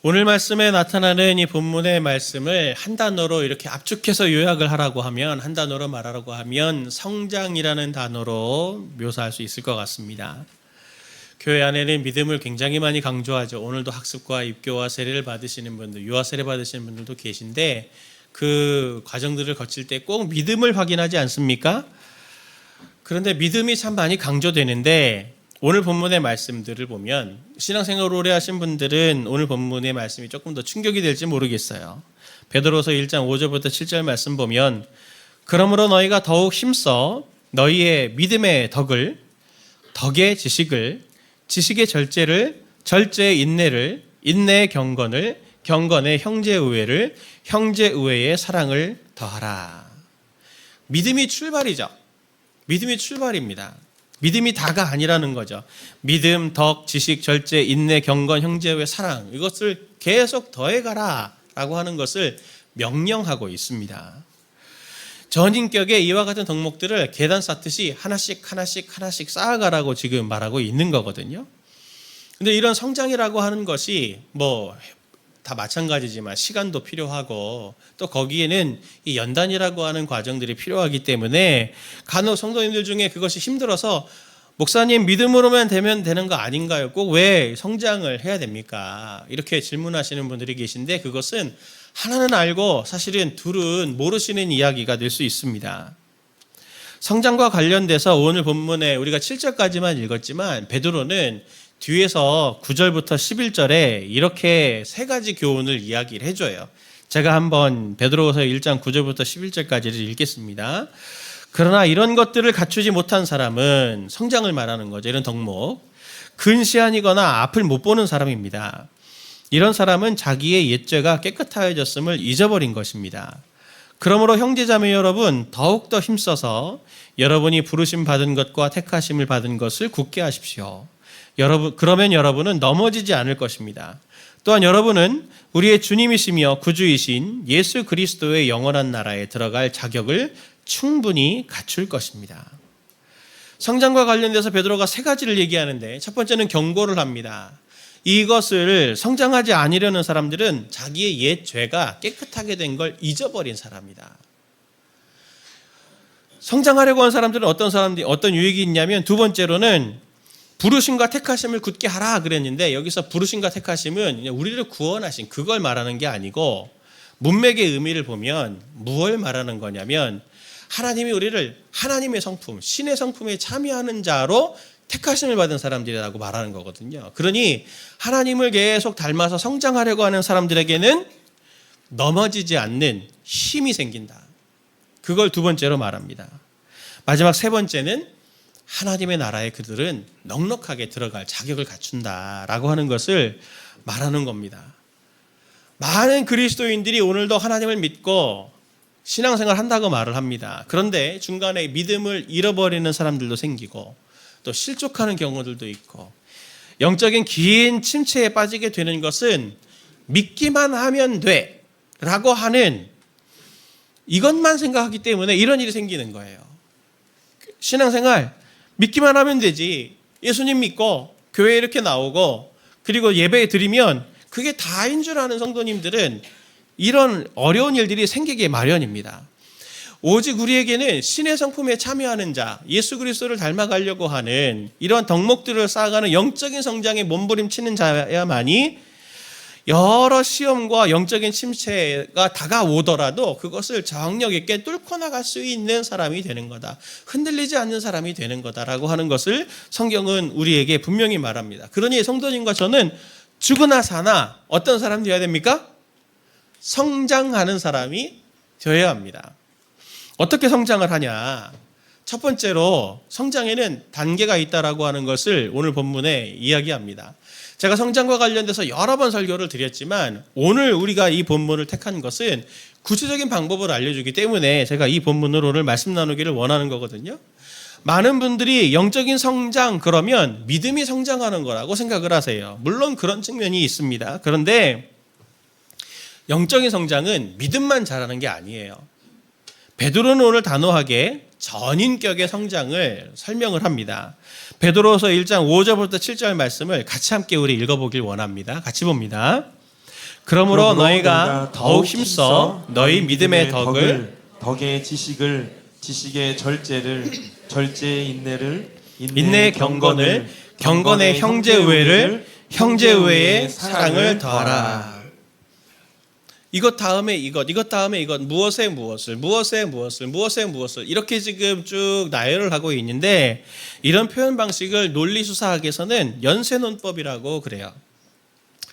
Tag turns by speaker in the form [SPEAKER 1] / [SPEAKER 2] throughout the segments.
[SPEAKER 1] 오늘 말씀에 나타나는 이 본문의 말씀을 한 단어로 이렇게 압축해서 요약을 하라고 하면, 한 단어로 말하라고 하면 성장이라는 단어로 묘사할 수 있을 것 같습니다. 교회 안에는 믿음을 굉장히 많이 강조하죠. 오늘도 학습과 입교와 세례를 받으시는 분들, 유아 세례 받으시는 분들도 계신데 그 과정들을 거칠 때 꼭 믿음을 확인하지 않습니까? 그런데 믿음이 참 많이 강조되는데 오늘 본문의 말씀들을 보면 신앙생활을 오래 하신 분들은 오늘 본문의 말씀이 조금 더 충격이 될지 모르겠어요. 베드로서 1장 5절부터 7절 말씀 보면, 그러므로 너희가 더욱 힘써 너희의 믿음의 덕을, 덕의 지식을, 지식의 절제를, 절제의 인내를, 인내의 경건을, 경건의 형제의회를, 형제의회의 사랑을 더하라. 믿음이 출발이죠. 믿음이 출발입니다. 믿음이 다가 아니라는 거죠. 믿음, 덕, 지식, 절제, 인내, 경건, 형제의 사랑, 이것을 계속 더해가라 라고 하는 것을 명령하고 있습니다. 전인격의 이와 같은 덕목들을 계단 쌓듯이 하나씩 쌓아가라고 지금 말하고 있는 거거든요. 근데 이런 성장이라고 하는 것이 다 마찬가지지만 시간도 필요하고 또 거기에는 이 연단이라고 하는 과정들이 필요하기 때문에 간혹 성도님들 중에 그것이 힘들어서 목사님 믿음으로만 되면 되는 거 아닌가요? 꼭 왜 성장을 해야 됩니까? 이렇게 질문하시는 분들이 계신데 그것은 하나는 알고 사실은 둘은 모르시는 이야기가 될 수 있습니다. 성장과 관련돼서 오늘 본문에 우리가 7절까지만 읽었지만 베드로는 뒤에서 9절부터 11절에 이렇게 세 가지 교훈을 이야기를 해줘요. 제가 한번 베드로서 1장 9절부터 11절까지를 읽겠습니다. 그러나 이런 것들을 갖추지 못한 사람은, 성장을 말하는 거죠. 이런 덕목, 근시안이거나 앞을 못 보는 사람입니다. 이런 사람은 자기의 옛죄가 깨끗하여졌음을 잊어버린 것입니다. 그러므로 형제자매 여러분, 더욱더 힘써서 여러분이 부르심 받은 것과 택하심을 받은 것을 굳게 하십시오. 그러면 여러분은 넘어지지 않을 것입니다. 또한 여러분은 우리의 주님이시며 구주이신 예수 그리스도의 영원한 나라에 들어갈 자격을 충분히 갖출 것입니다. 성장과 관련돼서 베드로가 세 가지를 얘기하는데 첫 번째는 경고를 합니다. 이것을 성장하지 않으려는 사람들은 자기의 옛 죄가 깨끗하게 된 걸 잊어버린 사람이다. 성장하려고 하는 사람들은 어떤 유익이 있냐면, 두 번째로는 부르심과 택하심을 굳게 하라 그랬는데, 여기서 부르심과 택하심은 우리를 구원하신 그걸 말하는 게 아니고, 문맥의 의미를 보면 무엇을 말하는 거냐면, 하나님이 우리를 하나님의 성품, 신의 성품에 참여하는 자로 택하심을 받은 사람들이라고 말하는 거거든요. 그러니 하나님을 계속 닮아서 성장하려고 하는 사람들에게는 넘어지지 않는 힘이 생긴다. 그걸 두 번째로 말합니다. 마지막 세 번째는 하나님의 나라에 그들은 넉넉하게 들어갈 자격을 갖춘다라고 하는 것을 말하는 겁니다. 많은 그리스도인들이 오늘도 하나님을 믿고 신앙생활 한다고 말을 합니다. 그런데 중간에 믿음을 잃어버리는 사람들도 생기고 또 실족하는 경우들도 있고, 영적인 긴 침체에 빠지게 되는 것은 믿기만 하면 돼 라고 하는 이것만 생각하기 때문에 이런 일이 생기는 거예요. 신앙생활 믿기만 하면 되지, 예수님 믿고 교회에 이렇게 나오고 그리고 예배 드리면 그게 다인 줄 아는 성도님들은 이런 어려운 일들이 생기기 마련입니다. 오직 우리에게는 신의 성품에 참여하는 자, 예수 그리스도를 닮아가려고 하는 이런 덕목들을 쌓아가는 영적인 성장에 몸부림치는 자야만이 여러 시험과 영적인 침체가 다가오더라도 그것을 정력 있게 뚫고 나갈 수 있는 사람이 되는 거다. 흔들리지 않는 사람이 되는 거다라고 하는 것을 성경은 우리에게 분명히 말합니다. 그러니 성도님과 저는 죽으나 사나 어떤 사람이 되어야 됩니까? 성장하는 사람이 되어야 합니다. 어떻게 성장을 하냐? 첫 번째로 성장에는 단계가 있다라고 하는 것을 오늘 본문에 이야기합니다. 제가 성장과 관련돼서 여러 번 설교를 드렸지만 오늘 우리가 이 본문을 택한 것은 구체적인 방법을 알려주기 때문에 제가 이 본문으로 오늘 말씀 나누기를 원하는 거거든요. 많은 분들이 영적인 성장 그러면 믿음이 성장하는 거라고 생각을 하세요. 물론 그런 측면이 있습니다. 그런데 영적인 성장은 믿음만 자라는 게 아니에요. 베드로는 오늘 단호하게 전인격의 성장을 설명을 합니다. 베드로서 1장 5절부터 7절 말씀을 같이 함께 우리 읽어보길 원합니다. 같이 봅니다. 그러므로 너희가 더욱 힘써 너희 믿음의
[SPEAKER 2] 덕의 지식을, 지식의 절제를, 절제의 인내를,
[SPEAKER 1] 인내의 경건을, 경건의 형제의회를, 형제의회의 사랑을 더하라. 이것 다음에 이것 다음에 이것, 무엇에 무엇을, 무엇에 무엇을, 무엇에 무엇을, 이렇게 지금 쭉 나열을 하고 있는데, 이런 표현 방식을 논리수사학에서는 연쇄논법이라고 그래요.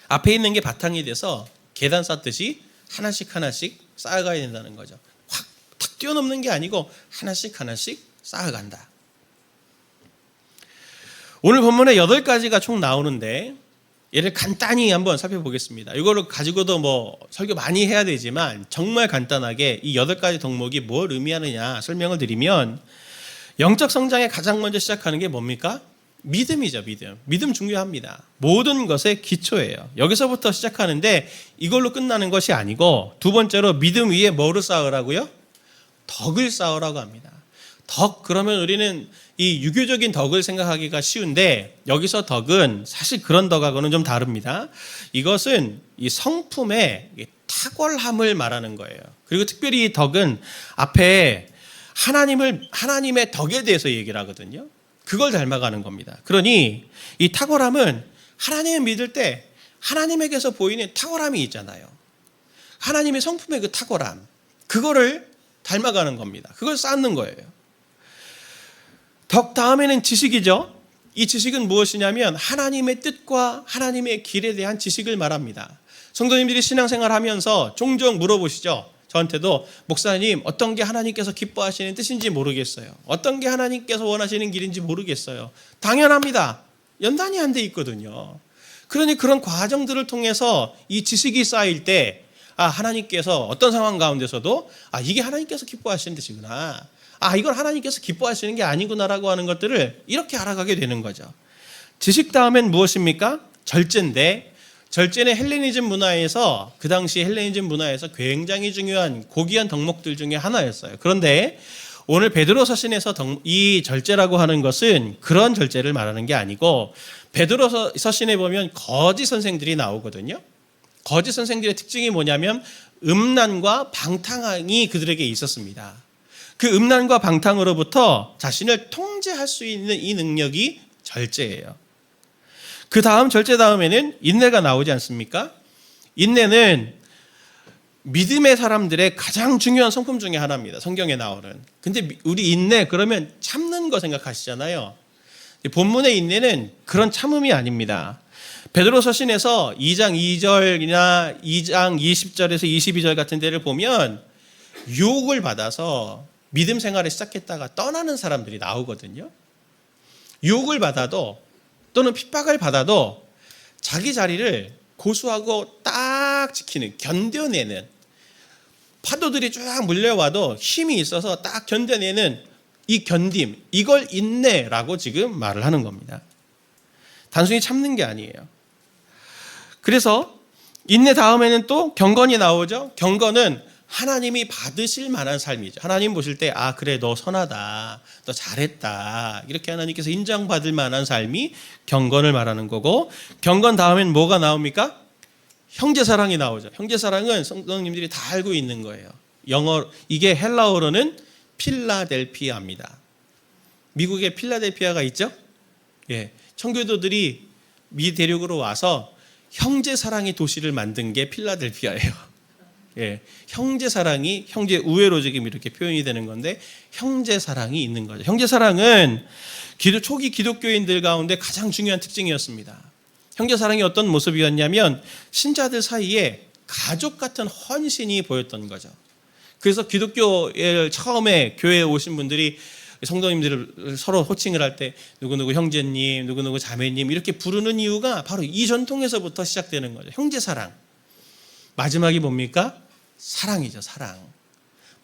[SPEAKER 1] 앞에 있는 게 바탕이 돼서 계단 쌓듯이 하나씩 하나씩 쌓아가야 된다는 거죠. 확 탁 뛰어넘는 게 아니고 하나씩 하나씩 쌓아간다. 오늘 본문에 8가지가 총 나오는데, 얘를 간단히 한번 살펴보겠습니다. 이거를 가지고도 뭐 설교 많이 해야 되지만 정말 간단하게 이 8가지 덕목이 뭘 의미하느냐 설명을 드리면, 영적 성장에 가장 먼저 시작하는 게 뭡니까? 믿음이죠. 믿음 중요합니다. 모든 것의 기초예요. 여기서부터 시작하는데 이걸로 끝나는 것이 아니고, 두 번째로 믿음 위에 뭐를 쌓으라고요? 덕을 쌓으라고 합니다. 덕, 그러면 우리는 이 유교적인 덕을 생각하기가 쉬운데, 여기서 덕은 사실 그런 덕하고는 좀 다릅니다. 이것은 이 성품의 탁월함을 말하는 거예요. 그리고 특별히 이 덕은 앞에 하나님의 덕에 대해서 얘기를 하거든요. 그걸 닮아가는 겁니다. 그러니 이 탁월함은 하나님을 믿을 때 하나님에게서 보이는 탁월함이 있잖아요. 하나님의 성품의 그 탁월함, 그거를 닮아가는 겁니다. 그걸 쌓는 거예요. 덕 다음에는 지식이죠. 이 지식은 무엇이냐면 하나님의 뜻과 하나님의 길에 대한 지식을 말합니다. 성도님들이 신앙생활 하면서 종종 물어보시죠. 저한테도, 목사님, 어떤 게 하나님께서 기뻐하시는 뜻인지 모르겠어요. 어떤 게 하나님께서 원하시는 길인지 모르겠어요. 당연합니다. 연단이 안 돼 있거든요. 그러니 그런 과정들을 통해서 이 지식이 쌓일 때, 하나님께서 어떤 상황 가운데서도 이게 하나님께서 기뻐하시는 뜻이구나, 이건 하나님께서 기뻐하시는 게 아니구나라고 하는 것들을 이렇게 알아가게 되는 거죠. 지식 다음엔 무엇입니까? 절제인데, 절제는 헬레니즘 문화에서, 그 당시 헬레니즘 문화에서 굉장히 중요한 고귀한 덕목들 중에 하나였어요. 그런데 오늘 베드로 서신에서 이 절제라고 하는 것은 그런 절제를 말하는 게 아니고, 베드로 서신에 보면 거짓 선생들이 나오거든요. 거짓 선생들의 특징이 뭐냐면 음란과 방탕이 그들에게 있었습니다. 그 음란과 방탕으로부터 자신을 통제할 수 있는 이 능력이 절제예요. 그 다음 절제 다음에는 인내가 나오지 않습니까? 인내는 믿음의 사람들의 가장 중요한 성품 중에 하나입니다. 성경에 나오는. 근데 우리 인내 그러면 참는 거 생각하시잖아요. 본문의 인내는 그런 참음이 아닙니다. 베드로 서신에서 2장 2절이나 2장 20절에서 22절 같은 데를 보면 유혹을 받아서 믿음 생활을 시작했다가 떠나는 사람들이 나오거든요. 유혹을 받아도, 또는 핍박을 받아도 자기 자리를 고수하고 딱 지키는, 견뎌내는, 파도들이 쫙 물려와도 힘이 있어서 딱 견뎌내는 이 견딤, 이걸 인내라고 지금 말을 하는 겁니다. 단순히 참는 게 아니에요. 그래서 인내 다음에는 또 경건이 나오죠. 경건은 하나님이 받으실 만한 삶이죠. 하나님 보실 때 그래, 너 선하다, 너 잘했다, 이렇게 하나님께서 인정받을 만한 삶이 경건을 말하는 거고, 경건 다음엔 뭐가 나옵니까? 형제사랑이 나오죠. 형제사랑은 성도님들이 다 알고 있는 거예요. 이게 헬라어로는 필라델피아입니다. 미국에 필라델피아가 있죠. 청교도들이 미 대륙으로 와서 형제사랑의 도시를 만든 게 필라델피아예요. 형제사랑이, 형제 우애로 지금 이렇게 표현이 되는 건데, 형제사랑이 있는 거죠. 형제사랑은 초기 기독교인들 가운데 가장 중요한 특징이었습니다. 형제사랑이 어떤 모습이었냐면 신자들 사이에 가족 같은 헌신이 보였던 거죠. 그래서 기독교에 처음에 교회에 오신 분들이 성도님들을 서로 호칭을 할 때 누구누구 형제님, 누구누구 자매님 이렇게 부르는 이유가 바로 이 전통에서부터 시작되는 거죠. 형제사랑. 마지막이 뭡니까? 사랑이죠. 사랑.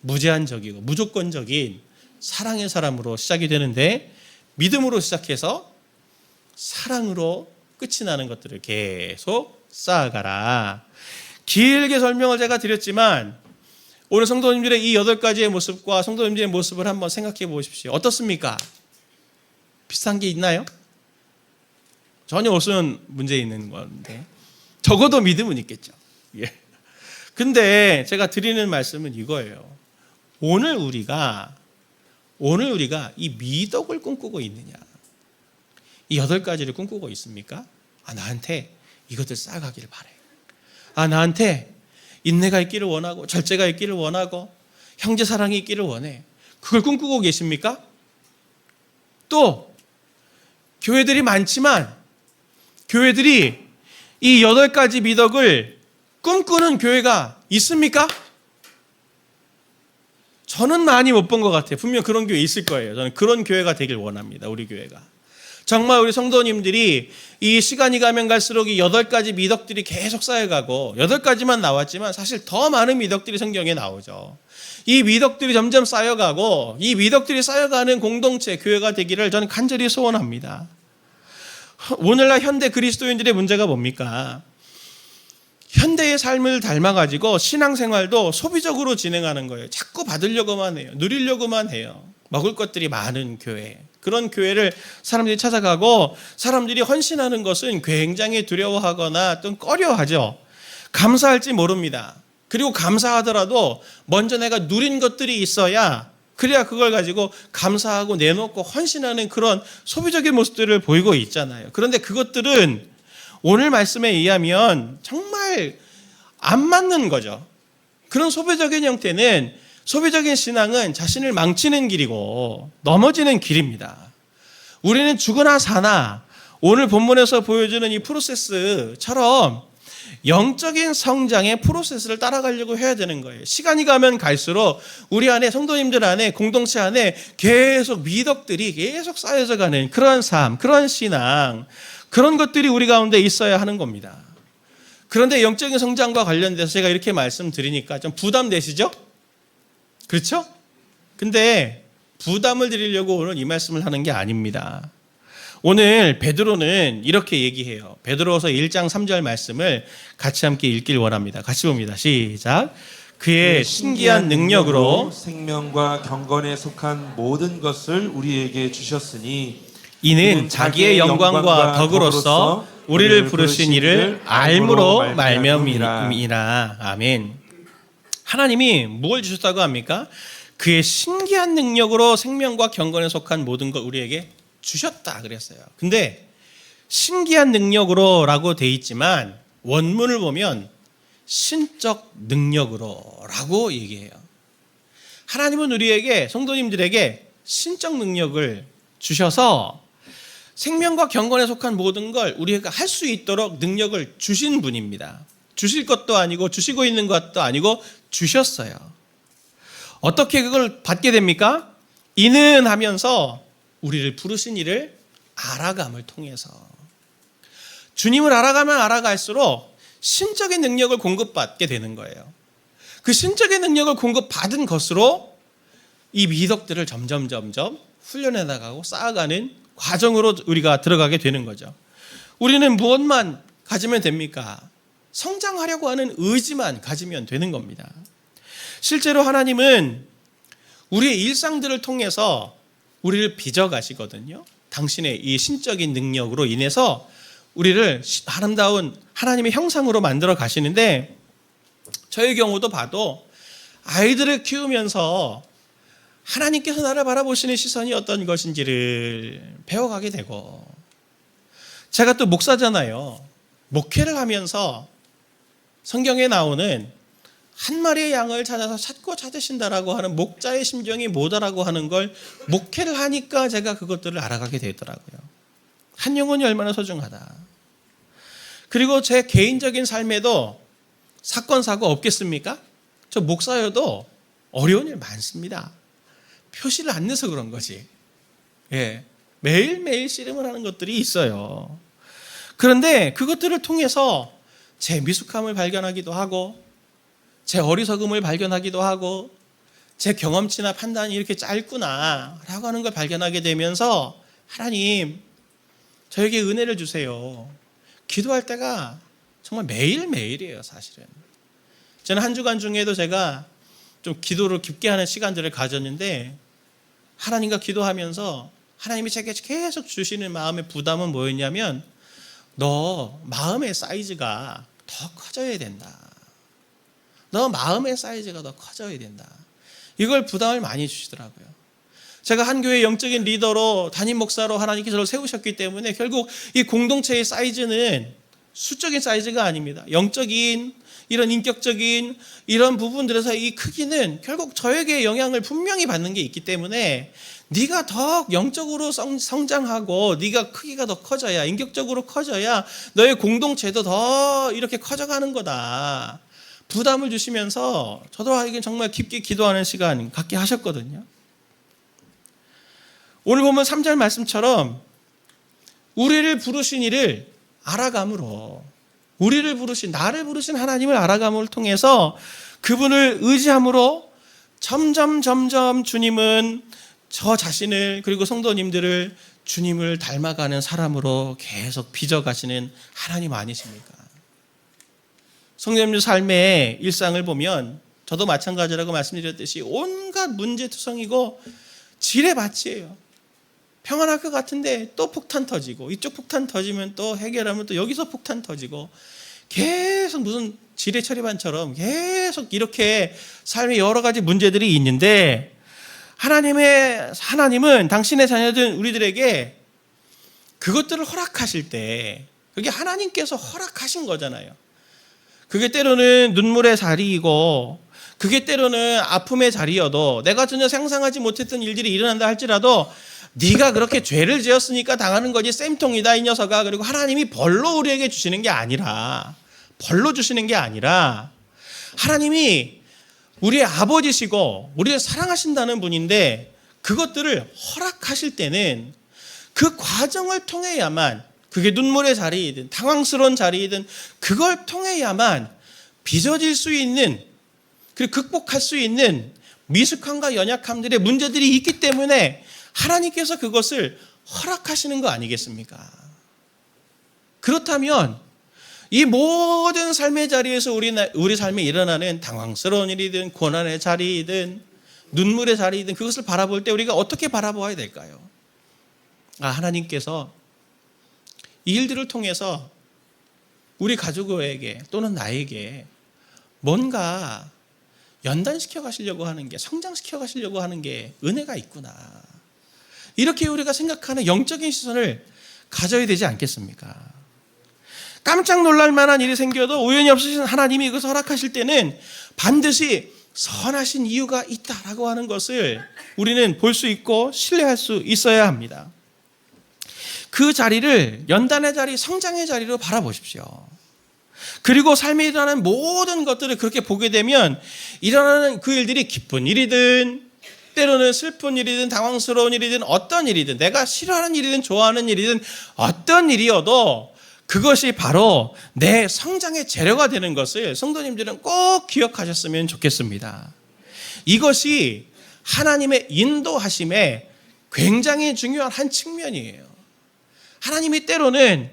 [SPEAKER 1] 무제한적이고 무조건적인 사랑의 사람으로 시작이 되는데, 믿음으로 시작해서 사랑으로 끝이 나는 것들을 계속 쌓아가라. 길게 설명을 제가 드렸지만 오늘 성도님들의 이 8가지의 모습과 성도님들의 모습을 한번 생각해 보십시오. 어떻습니까? 비슷한 게 있나요? 전혀 없으면 문제 있는 건데, 적어도 믿음은 있겠죠. 예. 근데 제가 드리는 말씀은 이거예요. 오늘 우리가 이 미덕을 꿈꾸고 있느냐? 이 8가지를 꿈꾸고 있습니까? 나한테 이것들 쌓아가기를 바래. 나한테 인내가 있기를 원하고 절제가 있기를 원하고 형제 사랑이 있기를 원해. 그걸 꿈꾸고 계십니까? 또 교회들이 많지만 교회들이 이 8가지 미덕을 꿈꾸는 교회가 있습니까? 저는 많이 못 본 것 같아요. 분명 그런 교회 있을 거예요. 저는 그런 교회가 되길 원합니다. 우리 교회가. 정말 우리 성도님들이 이 시간이 가면 갈수록 이 8가지 미덕들이 계속 쌓여가고 8가지만 나왔지만 사실 더 많은 미덕들이 성경에 나오죠. 이 미덕들이 점점 쌓여가고 이 미덕들이 쌓여가는 공동체 교회가 되기를 저는 간절히 소원합니다. 오늘날 현대 그리스도인들의 문제가 뭡니까? 현대의 삶을 닮아가지고 신앙생활도 소비적으로 진행하는 거예요. 자꾸 받으려고만 해요. 누리려고만 해요. 먹을 것들이 많은 교회. 그런 교회를 사람들이 찾아가고 사람들이 헌신하는 것은 굉장히 두려워하거나 또 꺼려하죠. 감사할지 모릅니다. 그리고 감사하더라도 먼저 내가 누린 것들이 있어야 그래야 그걸 가지고 감사하고 내놓고 헌신하는 그런 소비적인 모습들을 보이고 있잖아요. 그런데 그것들은 오늘 말씀에 의하면 정말 안 맞는 거죠. 그런 소비적인 형태는 소비적인 신앙은 자신을 망치는 길이고 넘어지는 길입니다. 우리는 죽으나 사나 오늘 본문에서 보여주는 이 프로세스처럼 영적인 성장의 프로세스를 따라가려고 해야 되는 거예요. 시간이 가면 갈수록 우리 안에 성도님들 안에 공동체 안에 계속 미덕들이 계속 쌓여져 가는 그런 삶, 그런 신앙, 그런 것들이 우리 가운데 있어야 하는 겁니다. 그런데 영적인 성장과 관련돼서 제가 이렇게 말씀드리니까 좀 부담되시죠? 그렇죠? 근데 부담을 드리려고 오늘 이 말씀을 하는 게 아닙니다. 오늘 베드로는 이렇게 얘기해요. 베드로서 1장 3절 말씀을 같이 함께 읽길 원합니다. 같이 봅니다. 시작. 그의 신기한 능력으로
[SPEAKER 2] 생명과 경건에 속한 모든 것을 우리에게 주셨으니
[SPEAKER 1] 이는 자기의 영광과 덕으로서 우리를 부르신 이를 알므로 말미암이라. 아멘. 하나님이 뭘 주셨다고 합니까? 그의 신기한 능력으로 생명과 경건에 속한 모든 걸 우리에게 주셨다 그랬어요. 근데 신기한 능력으로라고 돼 있지만 원문을 보면 신적 능력으로라고 얘기해요. 하나님은 우리에게 성도님들에게 신적 능력을 주셔서 생명과 경건에 속한 모든 걸 우리가 할 수 있도록 능력을 주신 분입니다. 주실 것도 아니고 주시고 있는 것도 아니고 주셨어요. 어떻게 그걸 받게 됩니까? 이는 하면서 우리를 부르신 이를 알아감을 통해서. 주님을 알아가면 알아갈수록 신적인 능력을 공급받게 되는 거예요. 그 신적인 능력을 공급받은 것으로 이 미덕들을 점점 훈련해 나가고 쌓아가는 과정으로 우리가 들어가게 되는 거죠. 우리는 무엇만 가지면 됩니까? 성장하려고 하는 의지만 가지면 되는 겁니다. 실제로 하나님은 우리의 일상들을 통해서 우리를 빚어가시거든요. 당신의 이 신적인 능력으로 인해서 우리를 아름다운 하나님의 형상으로 만들어 가시는데 저의 경우도 봐도 아이들을 키우면서 하나님께서 나를 바라보시는 시선이 어떤 것인지를 배워가게 되고 제가 또 목사잖아요. 목회를 하면서 성경에 나오는 한 마리의 양을 찾아서 찾고 찾으신다라고 하는 목자의 심정이 뭐다라고 하는 걸 목회를 하니까 제가 그것들을 알아가게 되더라고요. 한 영혼이 얼마나 소중하다. 그리고 제 개인적인 삶에도 사건 사고 없겠습니까? 저 목사여도 어려운 일 많습니다. 표시를 안 내서 그런 거지. 예, 매일매일 씨름을 하는 것들이 있어요. 그런데 그것들을 통해서 제 미숙함을 발견하기도 하고 제 어리석음을 발견하기도 하고 제 경험치나 판단이 이렇게 짧구나 라고 하는 걸 발견하게 되면서 하나님 저에게 은혜를 주세요. 기도할 때가 정말 매일매일이에요. 사실은 저는 한 주간 중에도 제가 좀 기도를 깊게 하는 시간들을 가졌는데 하나님과 기도하면서 하나님이 제게 계속 주시는 마음의 부담은 뭐였냐면 너 마음의 사이즈가 더 커져야 된다. 너 마음의 사이즈가 더 커져야 된다. 이걸 부담을 많이 주시더라고요. 제가 한 교회 영적인 리더로 담임 목사로 하나님께서 저를 세우셨기 때문에 결국 이 공동체의 사이즈는 수적인 사이즈가 아닙니다. 영적인 이런 인격적인 이런 부분들에서 이 크기는 결국 저에게 영향을 분명히 받는 게 있기 때문에 네가 더 영적으로 성장하고 네가 크기가 더 커져야 인격적으로 커져야 너의 공동체도 더 이렇게 커져가는 거다. 부담을 주시면서 저도 이게 정말 깊게 기도하는 시간 갖게 하셨거든요. 오늘 보면 3절 말씀처럼 우리를 부르신 이를 알아감으로 우리를 부르신 나를 부르신 하나님을 알아감을 통해서 그분을 의지함으로 점점 주님은 저 자신을 그리고 성도님들을 주님을 닮아가는 사람으로 계속 빚어가시는 하나님 아니십니까? 성도님들 삶의 일상을 보면 저도 마찬가지라고 말씀드렸듯이 온갖 문제투성이고 지뢰밭이에요. 평안할 것 같은데 또 폭탄 터지고 이쪽 폭탄 터지면 또 해결하면 또 여기서 폭탄 터지고 계속 무슨 지뢰 처리반처럼 계속 이렇게 삶의 여러 가지 문제들이 있는데 하나님은 당신의 자녀들 우리들에게 그것들을 허락하실 때 그게 하나님께서 허락하신 거잖아요. 그게 때로는 눈물의 자리이고 그게 때로는 아픔의 자리여도 내가 전혀 상상하지 못했던 일들이 일어난다 할지라도 네가 그렇게 죄를 지었으니까 당하는 거지 쌤통이다 이 녀석아. 그리고 하나님이 벌로 우리에게 주시는 게 아니라 벌로 주시는 게 아니라 하나님이 우리의 아버지시고 우리를 사랑하신다는 분인데 그것들을 허락하실 때는 그 과정을 통해야만 그게 눈물의 자리이든 당황스러운 자리이든 그걸 통해야만 빚어질 수 있는 그리고 극복할 수 있는 미숙함과 연약함들의 문제들이 있기 때문에 하나님께서 그것을 허락하시는 거 아니겠습니까? 그렇다면 이 모든 삶의 자리에서 우리 삶에 일어나는 당황스러운 일이든 고난의 자리이든 눈물의 자리이든 그것을 바라볼 때 우리가 어떻게 바라보아야 될까요? 하나님께서 이 일들을 통해서 우리 가족에게 또는 나에게 뭔가 연단시켜 가시려고 하는 게 성장시켜 가시려고 하는 게 은혜가 있구나. 이렇게 우리가 생각하는 영적인 시선을 가져야 되지 않겠습니까? 깜짝 놀랄 만한 일이 생겨도 우연히 없으신 하나님이 이것을 허락하실 때는 반드시 선하신 이유가 있다라고 하는 것을 우리는 볼 수 있고 신뢰할 수 있어야 합니다. 그 자리를 연단의 자리, 성장의 자리로 바라보십시오. 그리고 삶에 일어나는 모든 것들을 그렇게 보게 되면 일어나는 그 일들이 기쁜 일이든 때로는 슬픈 일이든 당황스러운 일이든 어떤 일이든 내가 싫어하는 일이든 좋아하는 일이든 어떤 일이어도 그것이 바로 내 성장의 재료가 되는 것을 성도님들은 꼭 기억하셨으면 좋겠습니다. 이것이 하나님의 인도하심의 굉장히 중요한 한 측면이에요. 하나님이 때로는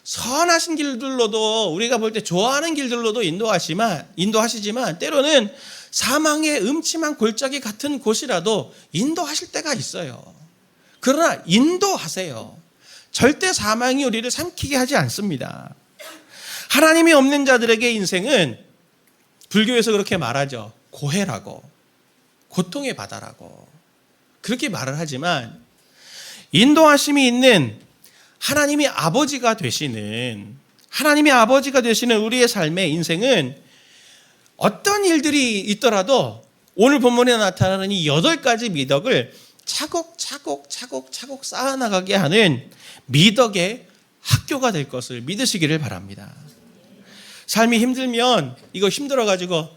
[SPEAKER 1] 선하신 길들로도 우리가 볼 때 좋아하는 길들로도 인도하시지만 때로는 사망의 음침한 골짜기 같은 곳이라도 인도하실 때가 있어요. 그러나 인도하세요. 절대 사망이 우리를 삼키게 하지 않습니다. 하나님이 없는 자들에게 인생은 불교에서 그렇게 말하죠. 고해라고, 고통의 바다라고 그렇게 말을 하지만 인도하심이 있는 하나님이 아버지가 되시는 우리의 삶의 인생은 어떤 일들이 있더라도 오늘 본문에 나타나는 이 8가지 미덕을 차곡차곡 쌓아나가게 하는 미덕의 학교가 될 것을 믿으시기를 바랍니다. 삶이 힘들면 이거 힘들어가지고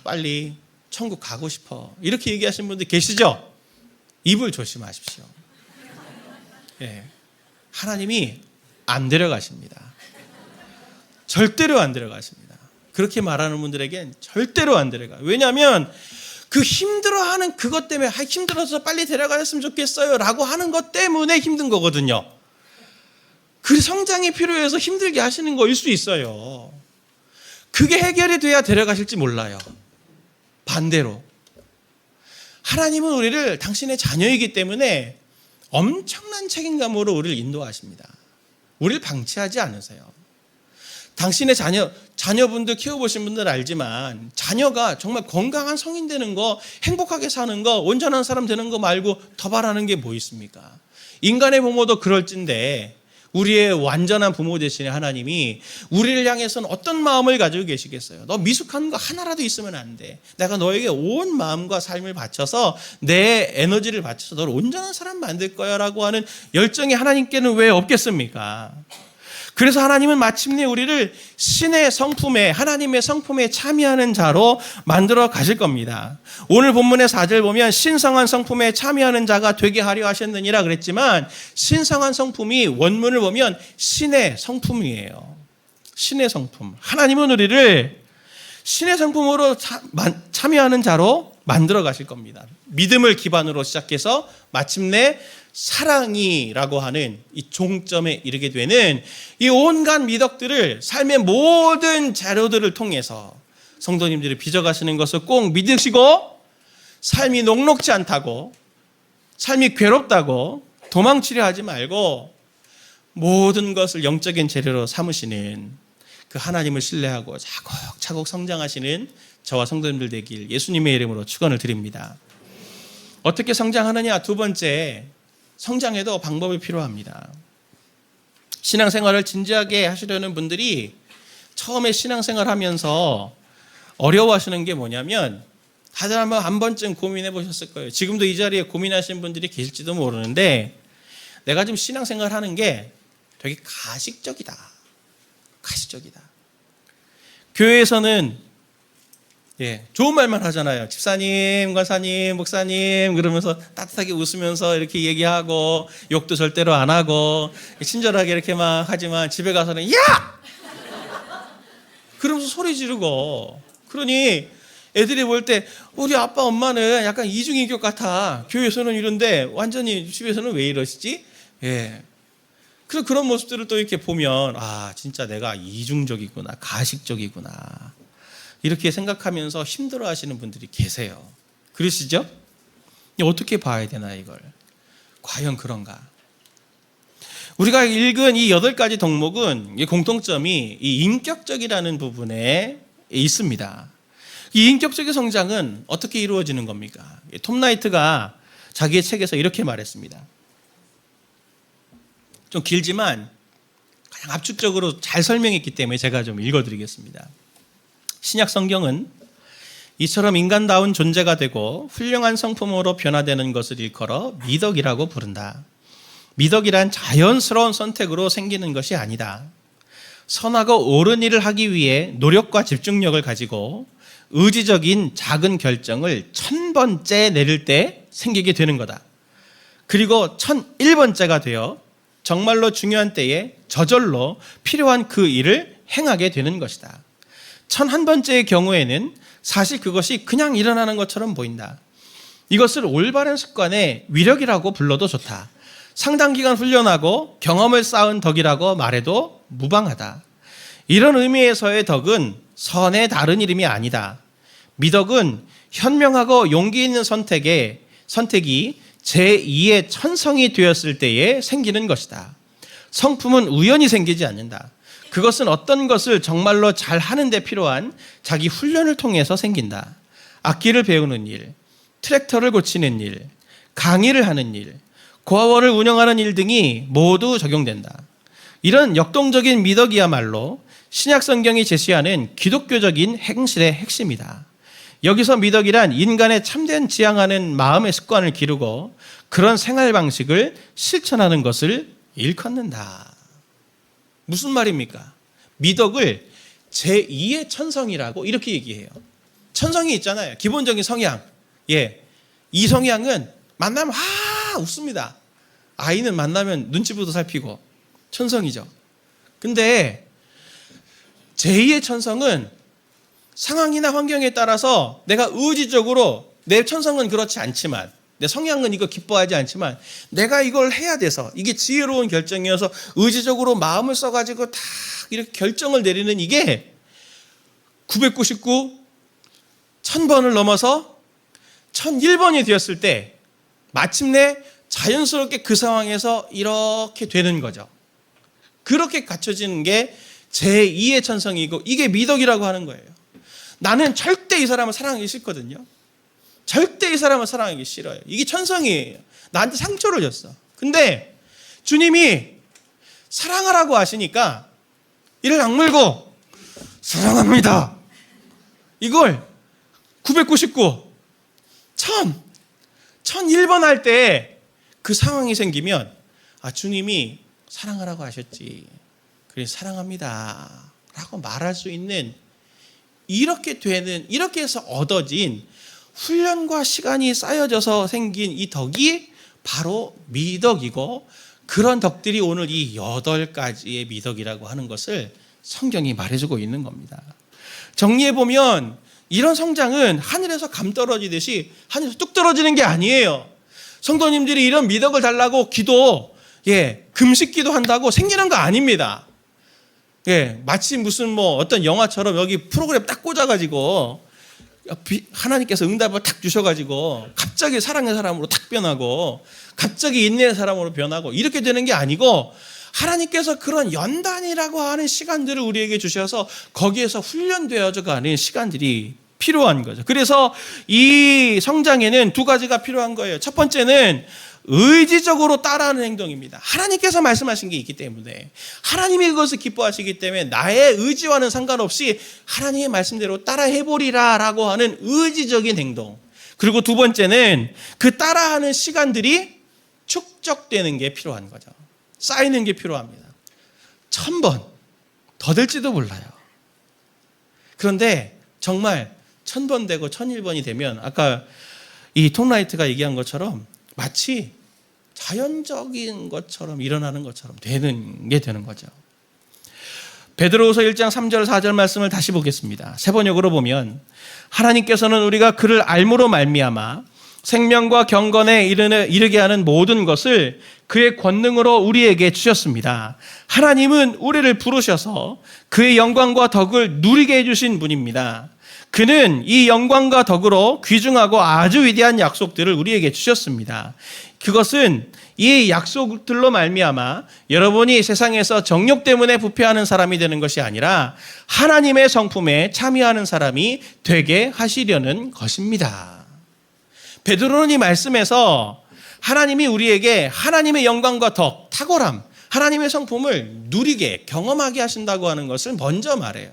[SPEAKER 1] 빨리 천국 가고 싶어 이렇게 얘기하시는 분들 계시죠? 입을 조심하십시오. 예. 하나님이 안 데려가십니다. 절대로 안 데려가십니다. 그렇게 말하는 분들에겐 절대로 안 데려가요. 왜냐하면 그 힘들어하는 그것 때문에 힘들어서 빨리 데려가셨으면 좋겠어요 라고 하는 것 때문에 힘든 거거든요. 그 성장이 필요해서 힘들게 하시는 거일 수 있어요. 그게 해결이 돼야 데려가실지 몰라요. 반대로 하나님은 우리를 당신의 자녀이기 때문에 엄청난 책임감으로 우리를 인도하십니다. 우리를 방치하지 않으세요. 당신의 자녀분들 키워보신 분들 알지만 자녀가 정말 건강한 성인 되는 거, 행복하게 사는 거, 온전한 사람 되는 거 말고 더 바라는 게 뭐 있습니까? 인간의 부모도 그럴진데 우리의 완전한 부모 대신에 하나님이 우리를 향해서는 어떤 마음을 가지고 계시겠어요? 너 미숙한 거 하나라도 있으면 안 돼. 내가 너에게 온 마음과 삶을 바쳐서 내 에너지를 바쳐서 너를 온전한 사람 만들 거야 라고 하는 열정이 하나님께는 왜 없겠습니까? 그래서 하나님은 마침내 우리를 신의 성품에, 하나님의 성품에 참여하는 자로 만들어 가실 겁니다. 오늘 본문의 4절 보면 신성한 성품에 참여하는 자가 되게 하려 하셨느니라 그랬지만 신성한 성품이 원문을 보면 신의 성품이에요. 신의 성품. 하나님은 우리를 신의 성품으로 참여하는 자로 만들어 가실 겁니다. 믿음을 기반으로 시작해서 마침내 사랑이라고 하는 이 종점에 이르게 되는 이 온갖 미덕들을 삶의 모든 자료들을 통해서 성도님들이 빚어가시는 것을 꼭 믿으시고 삶이 녹록지 않다고, 삶이 괴롭다고 도망치려 하지 말고 모든 것을 영적인 재료로 삼으시는 그 하나님을 신뢰하고 차곡차곡 성장하시는 저와 성도님들 되길 예수님의 이름으로 축원을 드립니다. 어떻게 성장하느냐? 두 번째, 성장에도 방법이 필요합니다. 신앙생활을 진지하게 하시려는 분들이 처음에 신앙생활 하면서 어려워하시는 게 뭐냐면 다들 한 번쯤 고민해 보셨을 거예요. 지금도 이 자리에 고민하시는 분들이 계실지도 모르는데 내가 지금 신앙생활 하는 게 되게 가식적이다. 가식적이다. 교회에서는 좋은 말만 하잖아요. 집사님, 권사님, 목사님 그러면서 따뜻하게 웃으면서 이렇게 얘기하고 욕도 절대로 안 하고 친절하게 이렇게 막 하지만 집에 가서는 야! 그러면서 소리 지르고 그러니 애들이 볼 때 우리 아빠 엄마는 약간 이중인격 같아. 교회에서는 이런데 완전히 집에서는 왜 이러시지? 그래서 그런 모습들을 또 이렇게 보면 아 진짜 내가 이중적이구나, 가식적이구나 이렇게 생각하면서 힘들어하시는 분들이 계세요. 그러시죠? 어떻게 봐야 되나 이걸? 과연 그런가? 우리가 읽은 이 8가지 덕목은 공통점이 이 인격적이라는 부분에 있습니다. 이 인격적인 성장은 어떻게 이루어지는 겁니까? 톰 나이트가 자기의 책에서 이렇게 말했습니다. 좀 길지만 가장 압축적으로 잘 설명했기 때문에 제가 좀 읽어드리겠습니다. 신약 성경은 이처럼 인간다운 존재가 되고 훌륭한 성품으로 변화되는 것을 일컬어 미덕이라고 부른다. 미덕이란 자연스러운 선택으로 생기는 것이 아니다. 선하고 옳은 일을 하기 위해 노력과 집중력을 가지고 의지적인 작은 결정을 1000번째 내릴 때 생기게 되는 거다. 그리고 1001번째가 되어 정말로 중요한 때에 저절로 필요한 그 일을 행하게 되는 것이다. 1001번째의 경우에는 사실 그것이 그냥 일어나는 것처럼 보인다. 이것을 올바른 습관의 위력이라고 불러도 좋다. 상당 기간 훈련하고 경험을 쌓은 덕이라고 말해도 무방하다. 이런 의미에서의 덕은 선의 다른 이름이 아니다. 미덕은 현명하고 용기 있는 선택이 제2의 천성이 되었을 때에 생기는 것이다. 성품은 우연히 생기지 않는다. 그것은 어떤 것을 정말로 잘 하는 데 필요한 자기 훈련을 통해서 생긴다. 악기를 배우는 일, 트랙터를 고치는 일, 강의를 하는 일, 고아원을 운영하는 일 등이 모두 적용된다. 이런 역동적인 미덕이야말로 신약 성경이 제시하는 기독교적인 행실의 핵심이다. 여기서 미덕이란 인간의 참된 지향하는 마음의 습관을 기르고 그런 생활 방식을 실천하는 것을 일컫는다. 무슨 말입니까? 미덕을 제2의 천성이라고 이렇게 얘기해요. 천성이 있잖아요. 기본적인 성향. 이 성향은 만나면 웃습니다. 아이는 만나면 눈치부터 살피고 천성이죠. 근데 제2의 천성은 상황이나 환경에 따라서 내가 의지적으로 내 천성은 그렇지 않지만 내 성향은 이거 기뻐하지 않지만 내가 이걸 해야 돼서 이게 지혜로운 결정이어서 의지적으로 마음을 써가지고 다 이렇게 결정을 내리는 이게 999, 1000번을 넘어서 1001번이 되었을 때 마침내 자연스럽게 그 상황에서 이렇게 되는 거죠. 그렇게 갖춰지는 게 제2의 천성이고 이게 미덕이라고 하는 거예요. 나는 절대 이 사람을 사랑하기 싫거든요. 절대 이 사람을 사랑하기 싫어요. 이게 천성이에요. 나한테 상처를 줬어. 근데 주님이 사랑하라고 하시니까 이를 악물고 사랑합니다. 이걸 999, 1001번 할 때 그 상황이 생기면 주님이 사랑하라고 하셨지. 그래서 사랑합니다. 라고 말할 수 있는 이렇게 해서 얻어진 훈련과 시간이 쌓여져서 생긴 이 덕이 바로 미덕이고 그런 덕들이 오늘 이 8가지의 미덕이라고 하는 것을 성경이 말해주고 있는 겁니다. 정리해보면 이런 성장은 하늘에서 감 떨어지듯이 하늘에서 뚝 떨어지는 게 아니에요. 성도님들이 이런 미덕을 달라고 금식 기도한다고 생기는 거 아닙니다. 마치 무슨 어떤 영화처럼 여기 프로그램 딱 꽂아가지고 하나님께서 응답을 탁 주셔가지고 갑자기 사랑의 사람으로 탁 변하고 갑자기 인내의 사람으로 변하고 이렇게 되는 게 아니고 하나님께서 그런 연단이라고 하는 시간들을 우리에게 주셔서 거기에서 훈련되어져 가는 시간들이 필요한 거죠. 그래서 이 성장에는 2가지가 필요한 거예요. 첫 번째는 의지적으로 따라하는 행동입니다. 하나님께서 말씀하신 게 있기 때문에 하나님이 그것을 기뻐하시기 때문에 나의 의지와는 상관없이 하나님의 말씀대로 따라해보리라 라고 하는 의지적인 행동. 그리고 2번째는 그 따라하는 시간들이 축적되는 게 필요한 거죠. 쌓이는 게 필요합니다. 1000번 더 될지도 몰라요. 그런데 정말 1000번 되고 1001번이 되면 아까 이 톰라이트가 얘기한 것처럼 마치 자연적인 것처럼 일어나는 것처럼 되는 거죠. 베드로후서 1장 3절 4절 말씀을 다시 보겠습니다. 새 번역으로 보면 하나님께서는 우리가 그를 알므로 말미암아 생명과 경건에 이르게 하는 모든 것을 그의 권능으로 우리에게 주셨습니다. 하나님은 우리를 부르셔서 그의 영광과 덕을 누리게 해주신 분입니다. 그는 이 영광과 덕으로 귀중하고 아주 위대한 약속들을 우리에게 주셨습니다. 그것은 이 약속들로 말미암아 여러분이 세상에서 정욕 때문에 부패하는 사람이 되는 것이 아니라 하나님의 성품에 참여하는 사람이 되게 하시려는 것입니다. 베드로는 이 말씀에서 하나님이 우리에게 하나님의 영광과 덕, 탁월함, 하나님의 성품을 누리게 경험하게 하신다고 하는 것을 먼저 말해요.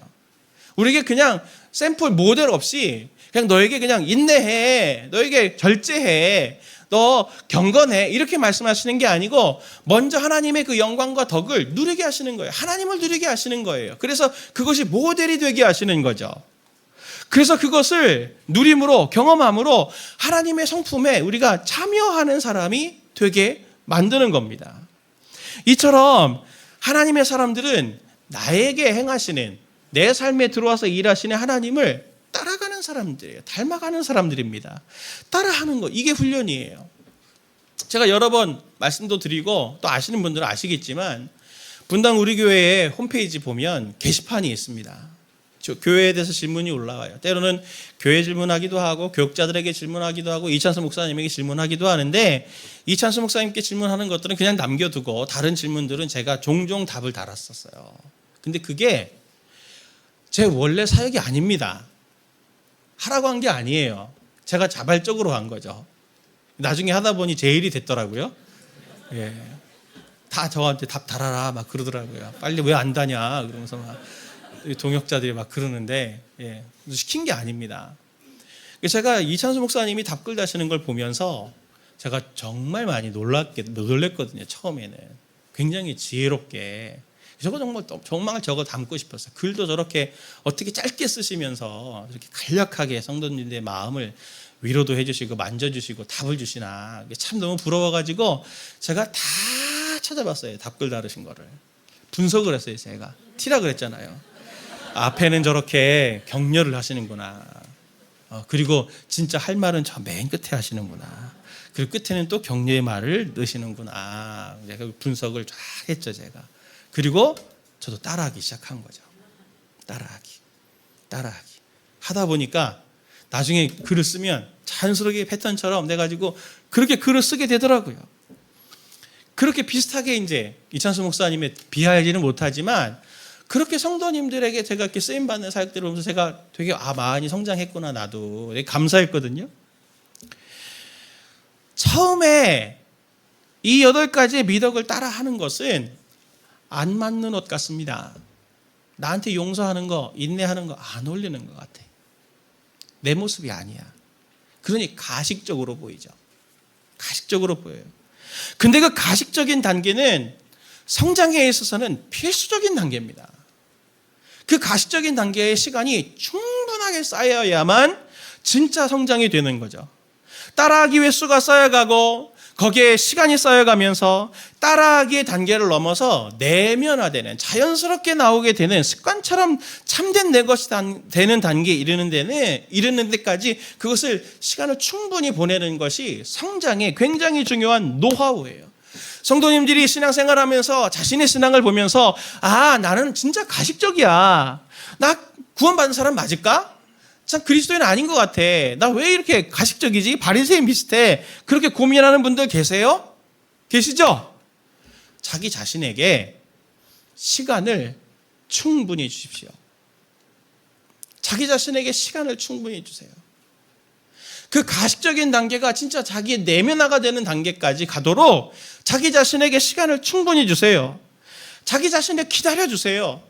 [SPEAKER 1] 우리에게 그냥 샘플 모델 없이 그냥 너에게 그냥 인내해, 너에게 절제해, 너 경건해 이렇게 말씀하시는 게 아니고 먼저 하나님의 그 영광과 덕을 누리게 하시는 거예요. 하나님을 누리게 하시는 거예요. 그래서 그것이 모델이 되게 하시는 거죠. 그래서 그것을 누림으로 경험함으로 하나님의 성품에 우리가 참여하는 사람이 되게 만드는 겁니다. 이처럼 하나님의 사람들은 나에게 행하시는 내 삶에 들어와서 일하시는 하나님을 따라가는 사람들이에요. 닮아가는 사람들입니다. 따라하는 거 이게 훈련이에요. 제가 여러 번 말씀도 드리고 또 아시는 분들은 아시겠지만 분당 우리 교회의 홈페이지 보면 게시판이 있습니다. 교회에 대해서 질문이 올라와요. 때로는 교회 질문하기도 하고 교육자들에게 질문하기도 하고 이찬수 목사님에게 질문하기도 하는데 이찬수 목사님께 질문하는 것들은 그냥 남겨두고 다른 질문들은 제가 종종 답을 달았었어요. 근데 그게 제 원래 사역이 아닙니다. 하라고 한 게 아니에요. 제가 자발적으로 한 거죠. 나중에 하다 보니 제 일이 됐더라고요. 다 저한테 답 달아라 막 그러더라고요. 빨리 왜 안 다냐 그러면서 막 동역자들이 막 그러는데 시킨 게 아닙니다. 제가 이찬수 목사님이 답글 다시는 걸 보면서 제가 정말 많이 놀랬거든요. 처음에는 굉장히 지혜롭게 저거 정말 저거 담고 싶었어요. 글도 저렇게 어떻게 짧게 쓰시면서 이렇게 간략하게 성도님들의 마음을 위로도 해주시고 만져주시고 답을 주시나 참 너무 부러워가지고 제가 다 찾아봤어요. 답글 다루신 거를 분석을 했어요. 제가 티라 그랬잖아요. 앞에는 저렇게 격려를 하시는구나. 그리고 진짜 할 말은 저 맨 끝에 하시는구나. 그리고 끝에는 또 격려의 말을 넣으시는구나. 제가 분석을 쫙 했죠. 제가. 그리고 저도 따라하기 시작한 거죠. 따라하기. 하다 보니까 나중에 글을 쓰면 자연스럽게 패턴처럼 돼가지고 그렇게 글을 쓰게 되더라고요. 그렇게 비슷하게 이제 이찬수 목사님의 비하하지는 못하지만 그렇게 성도님들에게 제가 이렇게 쓰임받는 사역들을 보면서 제가 되게 많이 성장했구나 나도 되게 감사했거든요. 처음에 이 8가지의 미덕을 따라 하는 것은 안 맞는 옷 같습니다. 나한테 용서하는 거, 인내하는 거 안 어울리는 것 같아. 내 모습이 아니야. 그러니 가식적으로 보이죠. 가식적으로 보여요. 근데 그 가식적인 단계는 성장에 있어서는 필수적인 단계입니다. 그 가식적인 단계의 시간이 충분하게 쌓여야만 진짜 성장이 되는 거죠. 따라하기 횟수가 쌓여가고 거기에 시간이 쌓여가면서 따라하기의 단계를 넘어서 내면화되는, 자연스럽게 나오게 되는 습관처럼 참된 내 것이 되는 단계에 이르는 데까지 그것을 시간을 충분히 보내는 것이 성장에 굉장히 중요한 노하우예요. 성도님들이 신앙생활하면서 자신의 신앙을 보면서 나는 진짜 가식적이야. 나 구원받은 사람 맞을까? 참 그리스도인은 아닌 것 같아. 나 왜 이렇게 가식적이지? 바리새인 비슷해. 그렇게 고민하는 분들 계세요? 계시죠? 자기 자신에게 시간을 충분히 주십시오. 자기 자신에게 시간을 충분히 주세요. 그 가식적인 단계가 진짜 자기의 내면화가 되는 단계까지 가도록 자기 자신에게 시간을 충분히 주세요. 자기 자신을 기다려주세요.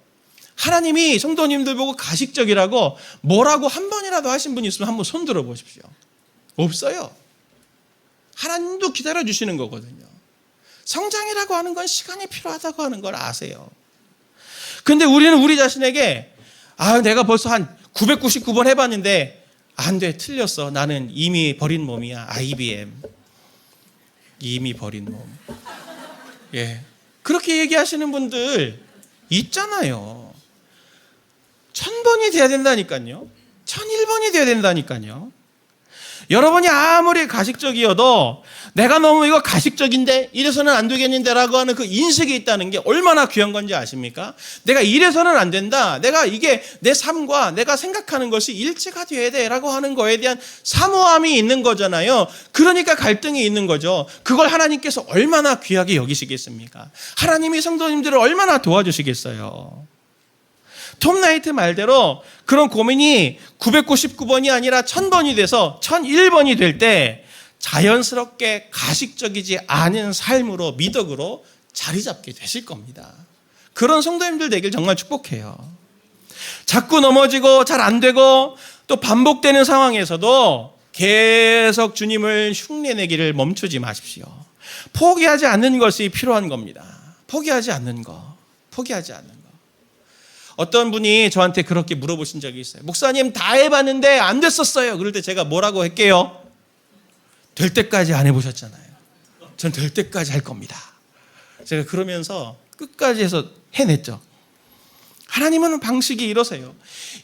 [SPEAKER 1] 하나님이 성도님들 보고 가식적이라고 뭐라고 한 번이라도 하신 분이 있으면 한번 손 들어 보십시오. 없어요. 하나님도 기다려주시는 거거든요. 성장이라고 하는 건 시간이 필요하다고 하는 걸 아세요. 근데 우리는 우리 자신에게 내가 벌써 한 999번 해봤는데 안 돼, 틀렸어. 나는 이미 버린 몸이야. IBM. 이미 버린 몸. 예. 그렇게 얘기하시는 분들 있잖아요. 1000번이 돼야 된다니까요. 1001번이 돼야 된다니까요. 여러분이 아무리 가식적이어도 내가 너무 이거 가식적인데 이래서는 안 되겠는데 라고 하는 그 인식이 있다는 게 얼마나 귀한 건지 아십니까? 내가 이래서는 안 된다. 내가 이게 내 삶과 내가 생각하는 것이 일치가 돼야 돼 라고 하는 거에 대한 사모함이 있는 거잖아요. 그러니까 갈등이 있는 거죠. 그걸 하나님께서 얼마나 귀하게 여기시겠습니까? 하나님이 성도님들을 얼마나 도와주시겠어요. 톰 나이트 말대로 그런 고민이 999번이 아니라 1000번이 돼서 1001번이 될 때 자연스럽게 가식적이지 않은 삶으로, 미덕으로 자리 잡게 되실 겁니다. 그런 성도님들 되길 정말 축복해요. 자꾸 넘어지고 잘 안 되고 또 반복되는 상황에서도 계속 주님을 흉내내기를 멈추지 마십시오. 포기하지 않는 것이 필요한 겁니다. 포기하지 않는 거. 어떤 분이 저한테 그렇게 물어보신 적이 있어요. 목사님 다 해봤는데 안 됐었어요. 그럴 때 제가 뭐라고 할게요? 될 때까지 안 해보셨잖아요. 전 될 때까지 할 겁니다. 제가 그러면서 끝까지 해서 해냈죠. 하나님은 방식이 이러세요.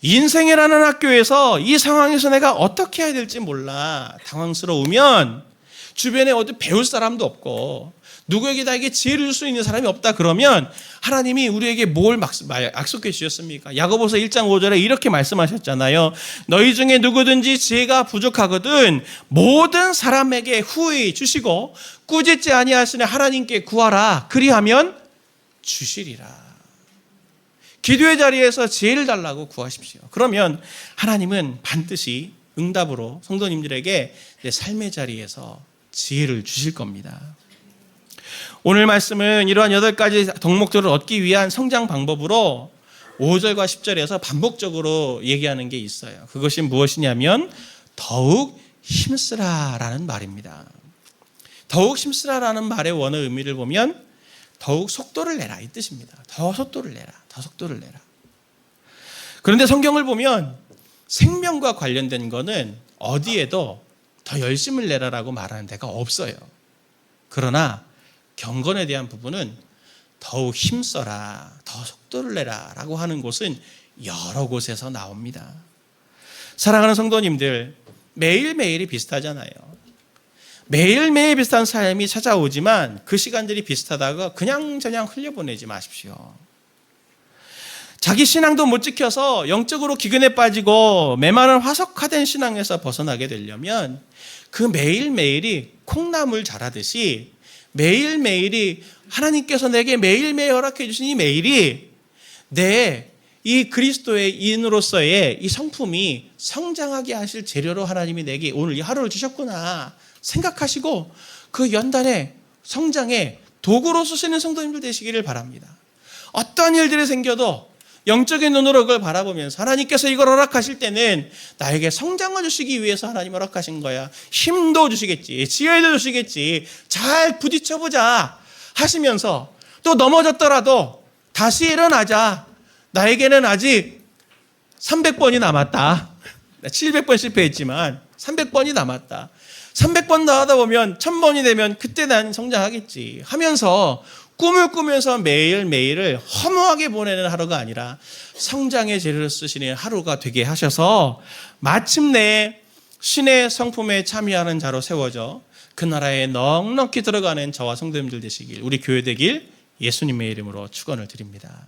[SPEAKER 1] 인생이라는 학교에서 이 상황에서 내가 어떻게 해야 될지 몰라 당황스러우면 주변에 어디 배울 사람도 없고 누구에게 나에게 지혜를 줄 수 있는 사람이 없다 그러면 하나님이 우리에게 뭘 약속해 주셨습니까? 야고보서 1장 5절에 이렇게 말씀하셨잖아요. 너희 중에 누구든지 지혜가 부족하거든 모든 사람에게 후히 주시고 꾸짖지 아니하시는 하나님께 구하라. 그리하면 주시리라. 기도의 자리에서 지혜를 달라고 구하십시오. 그러면 하나님은 반드시 응답으로 성도님들에게 내 삶의 자리에서 지혜를 주실 겁니다. 오늘 말씀은 이러한 8가지 덕목들을 얻기 위한 성장 방법으로 5절과 10절에서 반복적으로 얘기하는 게 있어요. 그것이 무엇이냐면 더욱 힘쓰라라는 말입니다. 더욱 힘쓰라라는 말의 원어 의미를 보면 더욱 속도를 내라 이 뜻입니다. 더 속도를 내라. 그런데 성경을 보면 생명과 관련된 거는 어디에도 더 열심을 내라라고 말하는 데가 없어요. 그러나 경건에 대한 부분은 더욱 힘써라, 더 속도를 내라 라고 하는 곳은 여러 곳에서 나옵니다. 사랑하는 성도님들, 매일매일이 비슷하잖아요. 매일매일 비슷한 삶이 찾아오지만 그 시간들이 비슷하다가 그냥저냥 흘려보내지 마십시오. 자기 신앙도 못 지켜서 영적으로 기근에 빠지고 메마른 화석화된 신앙에서 벗어나게 되려면 그 매일매일이 콩나물 자라듯이 매일매일이 하나님께서 내게 매일매일 허락해 주신 이 매일이 이 그리스도의 인으로서의 이 성품이 성장하게 하실 재료로 하나님이 내게 오늘 이 하루를 주셨구나 생각하시고 그 연단의 성장의 도구로 쓰시는 성도님들 되시기를 바랍니다. 어떤 일들이 생겨도 영적인 눈으로 그걸 바라보면서 하나님께서 이걸 허락하실 때는 나에게 성장을 주시기 위해서 하나님 허락하신 거야. 힘도 주시겠지, 지혜도 주시겠지, 잘 부딪혀보자 하시면서 또 넘어졌더라도 다시 일어나자. 나에게는 아직 300번이 남았다. 700번 실패했지만 300번이 남았다. 300번 더 하다 보면 1000번이 되면 그때 난 성장하겠지 하면서 꿈을 꾸면서 매일매일을 허무하게 보내는 하루가 아니라 성장의 재료를 쓰시는 하루가 되게 하셔서 마침내 신의 성품에 참여하는 자로 세워져 그 나라에 넉넉히 들어가는 저와 성도님들 되시길, 우리 교회 되길 예수님의 이름으로 축원을 드립니다.